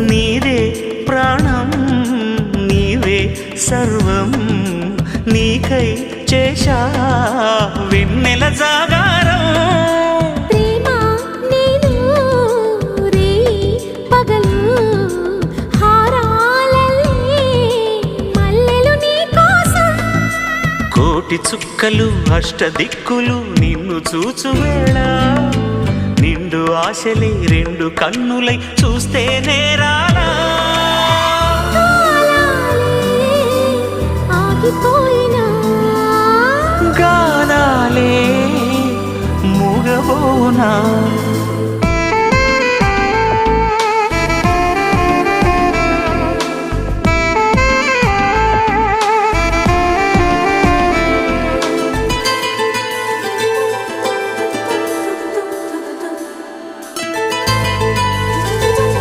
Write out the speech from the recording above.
నీదే ప్రాణం నీవే సర్వం నీకై చేశా వెన్నెల జాగారం ప్రేమ నేను రే పగలు హారాలల్లే మల్లెలు నీ కోసం కోటి చుక్కలు అష్టదిక్కులు నిన్ను చూచువేళ నిండు ఆశలే రెండు కన్నులై చూస్తే నేరాలా ఆగిపోయినా గానాలే మూగబోనా